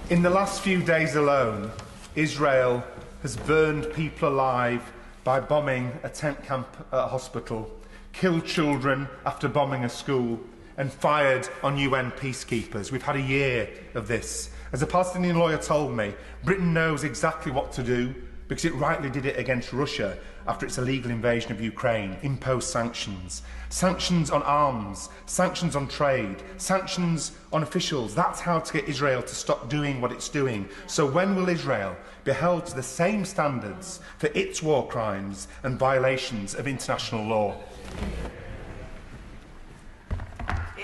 In the last few days alone, Israel has burned people alive by bombing a tent camp at a hospital, killed children after bombing a school, and fired on UN peacekeepers. We've had a year of this. As a Palestinian lawyer told me, Britain knows exactly what to do because it rightly did it against Russia after its illegal invasion of Ukraine, imposed sanctions. Sanctions on arms, sanctions on trade, sanctions on officials. That's how to get Israel to stop doing what it's doing. So when will Israel be held to the same standards for its war crimes and violations of international law?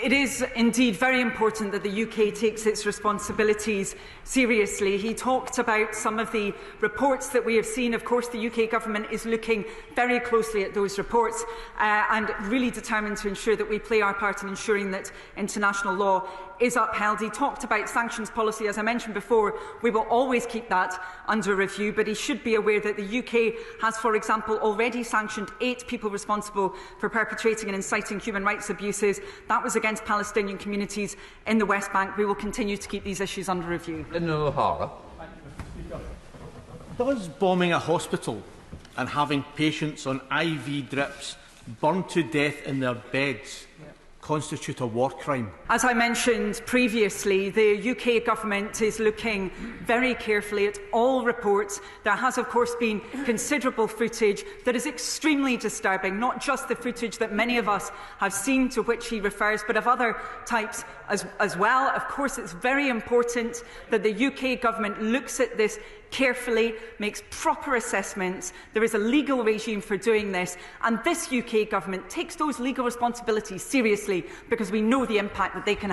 It is indeed very important that the UK takes its responsibilities seriously. He talked about some of the reports that we have seen. Of course, the UK government is looking very closely at those reports and really determined to ensure that we play our part in ensuring that international law is upheld. He talked about sanctions policy. As I mentioned before, we will always keep that under review, but he should be aware that the UK has, for example, already sanctioned 8 people responsible for perpetrating and inciting human rights abuses. That was against Palestinian communities in the West Bank. We will continue to keep these issues under review. Does bombing a hospital and having patients on IV drips burned to death in their beds constitute a war crime? As I mentioned previously, the UK government is looking very carefully at all reports. There has, of course, been considerable footage that is extremely disturbing, not just the footage that many of us have seen to which he refers, but of other types as well. Of course, it's very important that the UK government looks at this carefully, makes proper assessments. There is a legal regime for doing this, and this UK government takes those legal responsibilities seriously because we know the impact that they can have.